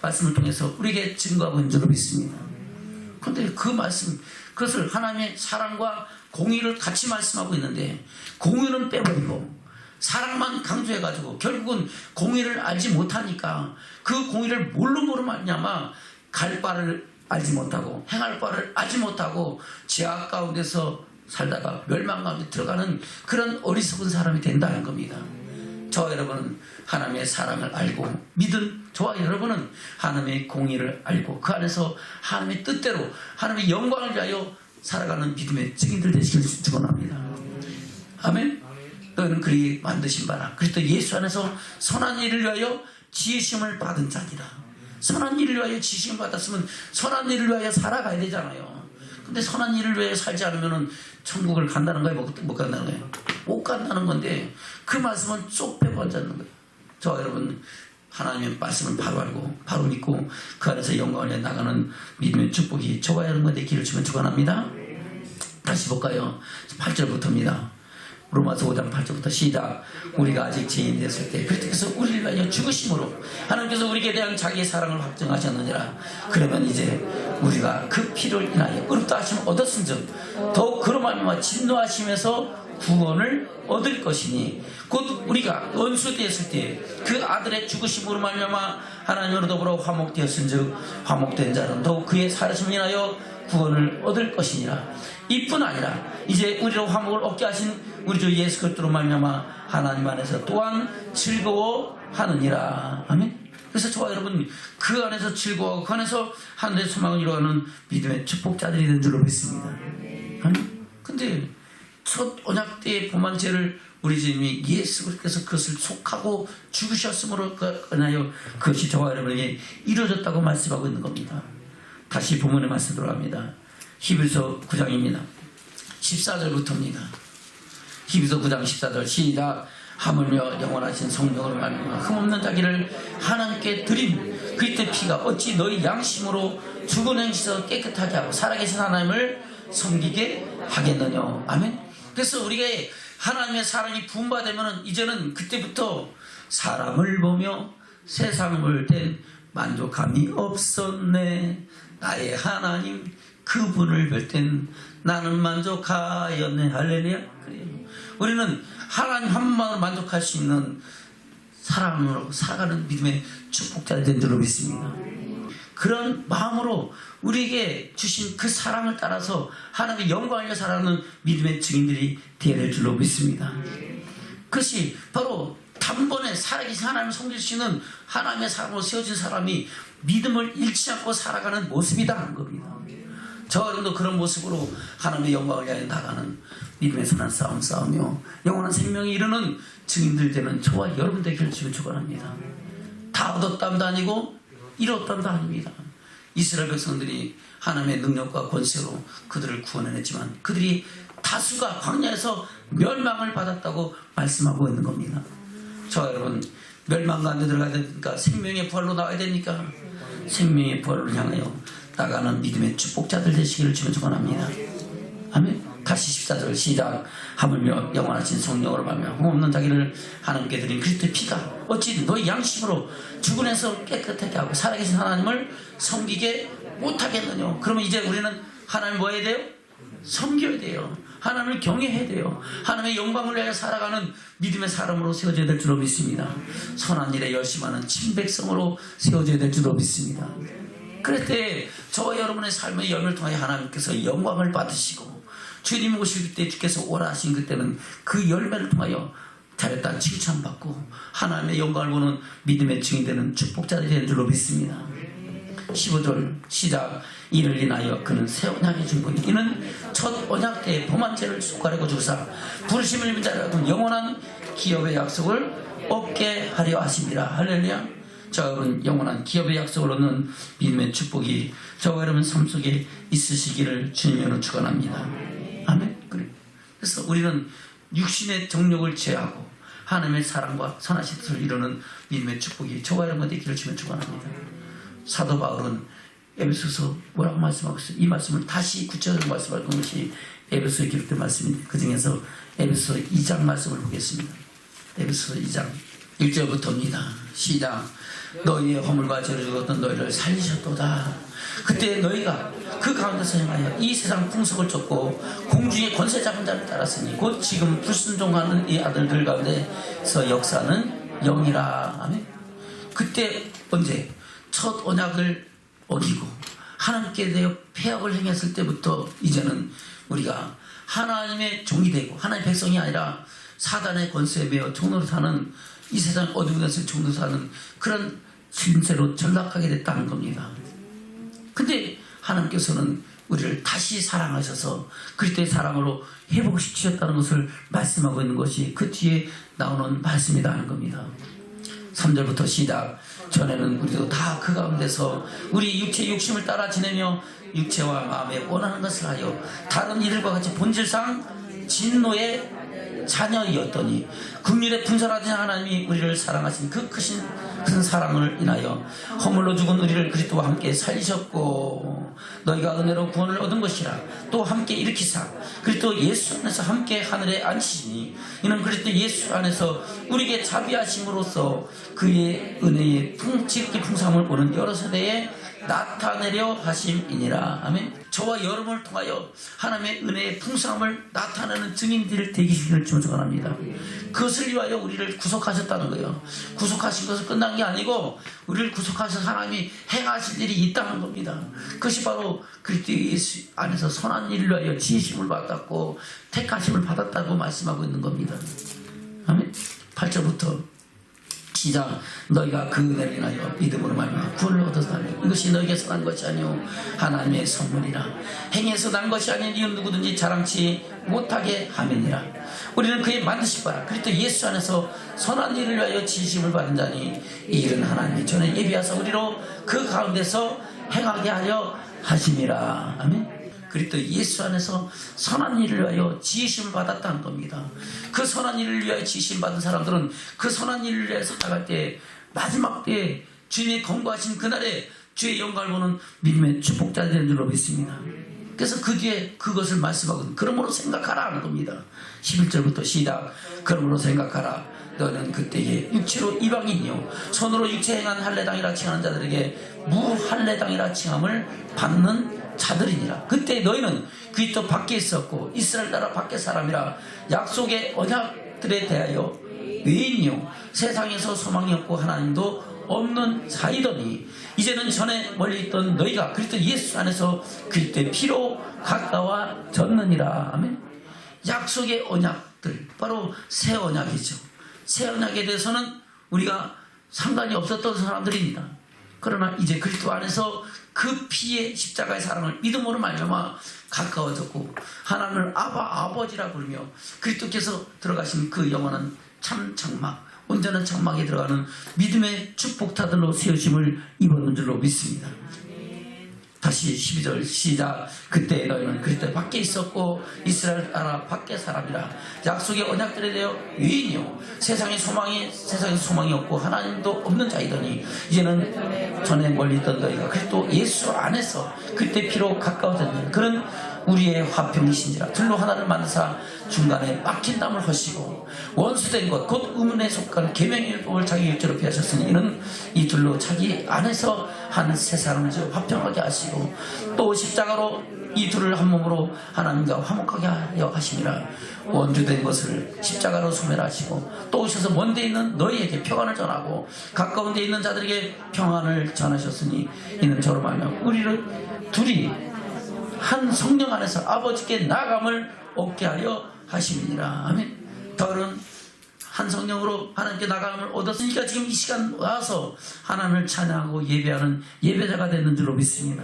말씀을 통해서 우리에게 증거하고 있는 줄로 믿습니다. 그런데 그 말씀, 그것을 하나님의 사랑과 공의를 같이 말씀하고 있는데, 공의는 빼버리고 사랑만 강조해가지고 결국은 공의를 알지 못하니까 그 공의를 뭘로 말냐마 갈 바를 알지 못하고 행할 바를 알지 못하고 죄악 가운데서 살다가 멸망 가운데 들어가는 그런 어리석은 사람이 된다는 겁니다. 저와 여러분은 하나님의 사랑을 알고 믿은 저와 여러분은 하나님의 공의를 알고 그 안에서 하나님의 뜻대로 하나님의 영광을 위하여 살아가는 믿음의 증인들 되시길 축원합니다. 아멘. 너는 그리 만드신 바라 그리스도 예수 안에서 선한 일을 위하여 지으심을 받은 자니라. 선한 일을 위하여 지으심을 받았으면 선한 일을 위하여 살아가야 되잖아요. 근데 선한 일을 위하여 살지 않으면 천국을 간다는 거예요? 못 간다는 거예요? 못 간다는 건데 그 말씀은 쏙 빼고 앉았는 거예요. 저와 여러분 하나님의 말씀을 바로 알고 바로 믿고 그 안에서 영광을 위해 나가는 믿음의 축복이 저와 여러분의 길을 주면 축원합니다. 다시 볼까요? 8절부터입니다. 로마서 5장 8절부터 시작. 우리가 아직 죄인이 됐을 때 그리스도께서 우리를 위하여 죽으심으로 하나님께서 우리에게 대한 자기의 사랑을 확증하셨느니라. 그러면 이제 우리가 그 피를 인하여 의롭다 하심을 얻었은즉 더욱 그로 말미암아 진노하심에서 구원을 얻을 것이니 곧 우리가 원수 되었을 때 그 아들의 죽으심으로 말미암아 하나님으로 더불어 화목되었은즉 화목된 자는 더욱 그의 살으심을 인하여 구원을 얻을 것이니라. 이뿐 아니라 이제 우리로 화목을 얻게 하신 우리 주 예수 그리스도로 말미암아 하나님 안에서 또한 즐거워하느니라. 아멘. 그래서 저와 여러분 그 안에서 즐거워하고 그 안에서 하늘의 소망을 이루어가는 믿음의 축복자들이 된 줄로 믿습니다. 아멘. 근데 첫 언약 때의 범한 죄를 우리 주님이 예수 그리스도께서 그것을 속하고 죽으셨으므로 인하여 그것이 저와 여러분에게 이루어졌다고 말씀하고 있는 겁니다. 다시 본문의 말씀 돌아갑니다. 히브리서 9장입니다. 14절부터입니다. 히브리서 9장 14절 시작. 하물며 영원하신 성령으로 말미암아 흠없는 자기를 하나님께 드린 그리스도의 피가 어찌 너희 양심으로 죽은 행실에서 깨끗하게 하고 살아계신 하나님을 섬기게 하겠느냐. 아멘. 그래서 우리가 하나님의 사랑이 부음받으면 이제는 그때부터 사람을 보며 세상을 볼 땐 만족함이 없었네. 나의 하나님 그분을 볼 땐 나는 만족하였네. 할렐루야. 우리는 하나님 한 분만으로 만족할 수 있는 사랑으로 살아가는 믿음의 축복자가 된 줄로 믿습니다. 그런 마음으로 우리에게 주신 그 사랑을 따라서 하나님의 영광을 위해 살아가는 믿음의 증인들이 되어야 될 줄로 믿습니다. 그것이 바로 단번에 살아계신 하나님을 섬기시는 하나님의 사랑으로 세워진 사람이 믿음을 잃지 않고 살아가는 모습이다. 겁니다. 저 여러분도 그런 모습으로 하나님의 영광을 위하여 나가는 믿음의 선한 싸움 싸우며 영원한 생명에 이르는 증인들 되는 저와 여러분 되기를 주님 축원합니다. 다 얻었담도 아니고 잃었담도 아닙니다. 이스라엘 백성들이 하나님의 능력과 권세로 그들을 구원해냈지만 그들이 다수가 광야에서 멸망을 받았다고 말씀하고 있는 겁니다. 저와 여러분 멸망 가운데 들어가야 되니까 생명의 부활로 나와야 되니까 생명의 부활을 향하여 나가는 믿음의 축복자들 되시기를 주님 축원합니다. 아멘. 다시 14절 시작. 하물며 영원하신 성령으로 말미암아 흠없는 자기를 하나님께 드린 그리스도의 피가 어찌 너희 양심으로 죽은 에서 깨끗하게 하고 살아계신 하나님을 섬기게 못하겠느냐. 그러면 이제 우리는 하나님을 뭐 해야 돼요? 섬겨야 돼요. 하나님을 경외해야 돼요. 하나님의 영광을 위하여 살아가는 믿음의 사람으로 세워져야 될 줄로 믿습니다. 선한 일에 열심하는 친백성으로 세워져야 될 줄로 믿습니다. 그럴 때 저와 여러분의 삶의 열매를 통하여 하나님께서 영광을 받으시고 주님 오실 때 주께서 오라 하신 그때는 그 열매를 통하여 잘했다 칭찬받고 하나님의 영광을 보는 믿음의 증인 되는 축복자들이 되는 줄로 믿습니다. 15절 시작. 이를 인하여 그는 새 언약의 중보니 이는 첫 언약 때의 범한 죄를 속하려고 주사 부르심을 입은 자라고 영원한 기업의 약속을 얻게 하려 하십니다. 할렐루야. 저 여러분 영원한 기업의 약속을 얻는 믿음의 축복이 저와 여러분 삶 속에 있으시기를 주님으로 축원합니다. 아멘. 그래서 우리는 육신의 정욕을 제하고 하나님의 사랑과 선하신 뜻을 이루는 믿음의 축복이 저와 여러분의 되기를 주면 축원합니다. 사도 바울은 에베소서 뭐라고 말씀하고 있어요? 이 말씀을 다시 구체적으로 말씀할 것이 에베소에 기록된 말씀인데 그 중에서 에베소 2장 말씀을 보겠습니다. 에베소 2장 1절부터입니다. 시작. 너희의 허물과 죄를 죽었던 너희를 살리셨도다. 그때 너희가 그 가운데서 행하여 이 세상 풍속을 쫓고 공중의 권세 잡은 자를 따랐으니 곧 지금 불순종하는 이 아들들 가운데서 역사는 영이라. 아멘. 그때 언제? 첫 언약을 어기고 하나님께 대하여 폐역을 행했을 때부터 이제는 우리가 하나님의 종이 되고 하나님의 백성이 아니라 사단의 권세에 매여 종로로 사는 이 세상 어두운 것을 종로로 사는 그런 신세로 전락하게 됐다는 겁니다. 근데 하나님께서는 우리를 다시 사랑하셔서 그리스도의 사랑으로 회복시키셨다는 것을 말씀하고 있는 것이 그 뒤에 나오는 말씀이다 하는 겁니다. 3절부터 시작. 전에는 우리도 다 그 가운데서 우리 육체의 욕심을 따라 지내며 육체와 마음에 원하는 것을 하여 다른 이들과 같이 본질상 진노의 자녀이었더니 긍휼에 분설하신 하나님이 우리를 사랑하신 그 크신 큰 사랑을 인하여 허물로 죽은 우리를 그리스도와 함께 살리셨고 너희가 은혜로 구원을 얻은 것이라 또 함께 일으키사 그리스도 예수 안에서 함께 하늘에 앉히시니 이는 그리스도 예수 안에서 우리에게 자비하심으로써 그의 은혜의 지극히 풍성함을 보는 여러 세대에 나타내려 하심이니라. 아멘. 저와 여러분을 통하여 하나님의 은혜의 풍성함을 나타내는 증인들을 되기를 축원합니다. 그것을 위하여 우리를 구속하셨다는 거예요. 구속하신 것은 끝난 게 아니고 우리를 구속하셔서 하나님이 행하실 일이 있다는 겁니다. 그것이 바로 그리스도 예수 안에서 선한 일을 위하여 지으심을 받았고 택하심을 받았다고 말씀하고 있는 겁니다. 아멘. 8절부터 시작. 너희가 그 은혜를 인하여 믿음으로 말미암아 구원을 얻었다니 이것이 너희에게서 난 것이 아니오 하나님의 선물이라. 행해서 난 것이 아닌 이는 누구든지 자랑치 못하게 함이니라. 우리는 그의 만드신 바라 그리스도 예수 안에서 선한 일을 위하여 지으심을 받은 자니 이 일은 하나님이 전에 예비하사 우리로 그 가운데서 행하게 하려 하심이라. 아멘. 그리스도 예수 안에서 선한 일을 위하여 지으심을 받았다는 겁니다. 그 선한 일을 위하여 지으심 받은 사람들은 그 선한 일을 위해서 나갈 때 마지막 때에 주님의 건거하신 그날에 주의 영광을 보는 믿음의 축복자들이 되는 줄로 믿습니다. 그래서 그 뒤에 그것을 말씀하거든. 그러므로 생각하라 하는 겁니다. 11절부터 시작. 그러므로 생각하라. 너는 그때에 육체로 이방인이요 손으로 육체 행한 할례당이라 칭하는 자들에게 무할례당이라 칭함을 받는 자들이니라. 그때 너희는 그리스도 밖에 있었고 이스라엘 나라 밖의 사람이라 약속의 언약들에 대하여 외인이요 세상에서 소망이 없고 하나님도 없는 자이더니 이제는 전에 멀리 있던 너희가 그리스도 예수 안에서 그리스도의 피로 가까워졌느니라. 아멘. 약속의 언약들 바로 새 언약이죠. 새 언약에 대해서는 우리가 상관이 없었던 사람들입니다. 그러나 이제 그리스도 안에서 그 피의 십자가의 사랑을 믿음으로 말미암아 가까워졌고 하나님을 아버지라 부르며 그리스도께서 들어가신 그 영원한 참 장막 온전한 장막에 들어가는 믿음의 축복타들로 세우심을 입었는 줄로 믿습니다. 다시 12절 시작. 그때 너희는 그리스도 밖에 있었고 이스라엘 나라 밖의 사람이라 약속의 언약들에 대하여 외인이요 세상에 소망이 없고 하나님도 없는 자이더니 이제는 전에 멀리 있던 너희가 그리스도 예수 안에서 그때 피로 가까워졌느니라. 그는 우리의 화평이신지라 둘로 하나를 만드사 중간에 막힌 담을 허시고 원수된 것 곧 의문에 속한 계명의 율법을 자기 일조로 피하셨으니 이는 이 둘로 자기 안에서 한 세 사람을 화평하게 하시고 또 십자가로 이 둘을 한 몸으로 하나님과 화목하게 하려 하심이라. 원주된 것을 십자가로 소멸하시고 또 오셔서 먼데 있는 너희에게 평안을 전하고 가까운 데 있는 자들에게 평안을 전하셨으니 이는 저로 말하면 우리를 둘이 한 성령 안에서 아버지께 나아감을 얻게 하려 하심이니라. 아멘. 더는 한 성령으로 하나님께 나아감을 얻었으니까 지금 이 시간 와서 하나님을 찬양하고 예배하는 예배자가 되는 줄로 믿습니다.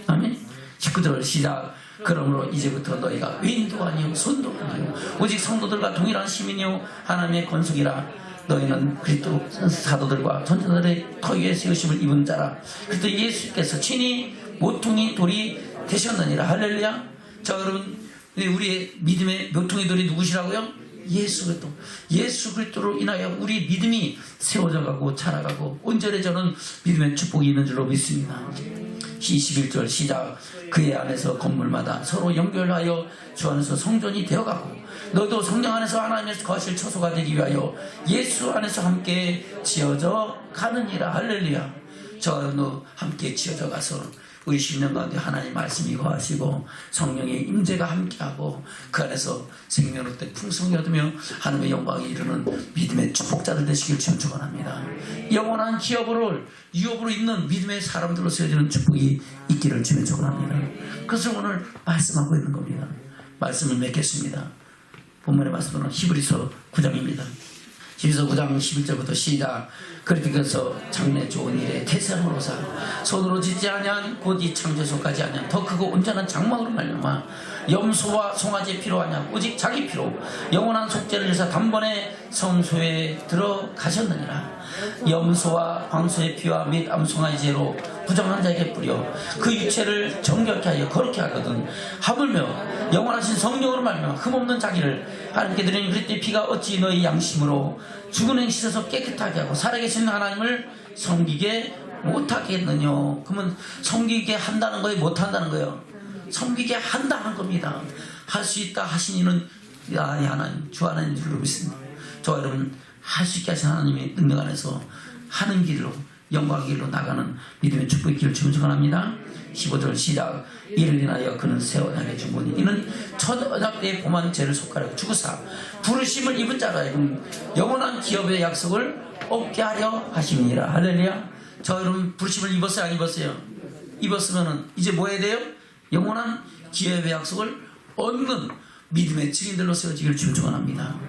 아멘. 19절 시작. 그러므로 이제부터 너희가 외인도 아니요 손도 아니요 오직 성도들과 동일한 시민이요 하나님의 권속이라. 너희는 그리스도 사도들과 전도들의 터 위에 세우심을 입은 자라. 그리스도 예수께서 친히 모퉁이 돌이 되셨느니라. 할렐루야. 자 여러분 우리의 믿음의 모퉁이 돌이 누구시라고요? 예수 그리스도로 인하여 우리 믿음이 세워져 가고 자라가고 온전해져는 믿음의 축복이 있는 줄로 믿습니다. 21절 시작. 그의 안에서 건물마다 서로 연결하여 주 안에서 성전이 되어가고 너도 성령 안에서 하나님의 거하실 처소가 되기 위하여 예수 안에서 함께 지어져 가느니라. 할렐루야. 저와 여러분도 함께 지어져 가서 우리 심령 가운데 하나님 말씀이 거하시고 성령의 임재가 함께하고 그 안에서 생명을 때 풍성히 얻으며 하나님의 영광에 이르는 믿음의 축복자들 되시길 주님 축원합니다. 영원한 기업으로 유업으로 있는 믿음의 사람들로 세워지는 축복이 있기를 주님 축원합니다. 그것을 오늘 말씀하고 있는 겁니다. 말씀을 맺겠습니다. 본문의 말씀은 히브리서 9장입니다. 히브리서 9장 11절부터 시작. 그리스도께서 장래 좋은 일에 태생으로사 손으로 짓지 아니한 곧 이 창조소까지 아니한 더 크고 온전한 장막으로 말미암아 염소와 송아지의 피로 아니야 오직 자기 피로 영원한 속죄를 위해서 단번에 성소에 들어가셨느니라. 염소와 광소의 피와 및 암송아지로 부정한 자에게 뿌려 그 육체를 정결케 하여 거룩케 하거든 하물며 영원하신 성령으로 말미암아 흠없는 자기를 하나님께 드리는 그리스도의 피가 어찌 너희 양심으로 죽은 행 씻어서 깨끗하게 하고 살아계신 하나님을 섬기게 못하겠느냐. 그러면 섬기게 한다는 거예요, 못한다는 거예요? 섬기게 한다는 겁니다. 할 수 있다 하신 이는 하나님, 주 하나님 줄로 믿습니다. 저와 여러분 할 수 있게 하신 하나님의 능력 안에서 하는 길로 영광의 길로 나가는 믿음의 축복의 길을 축원합니다. 15절 시작. 이를 인하여 그는 세워나게 중보니 이는 첫 언약 때의 범한 죄를 속하려 죽으사 부르심을 입은 자라 하여금 영원한 기업의 약속을 얻게 하려 하심이니라. 할렐루야. 저 여러분 부르심을 입었어요, 안 입었어요? 입었으면은 이제 뭐 해야 돼요? 영원한 기업의 약속을 얻는 믿음의 증인들로 세워지기를 축원합니다.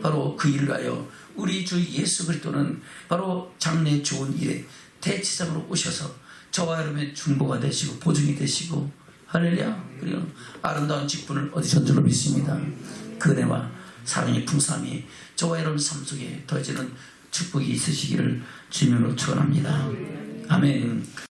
바로 그 일을 가요 우리 주 예수 그리스도는 바로 장래 좋은 일에 대치장으로 오셔서 저와 여러분의 중보가 되시고 보증이 되시고 할렐루야. 그리고 아름다운 직분을 얻으신 줄로 믿습니다. 그 은혜와 사랑의 풍성함이 저와 여러분 삶 속에 더해지는 축복이 있으시기를 주님으로 축원합니다. 아멘.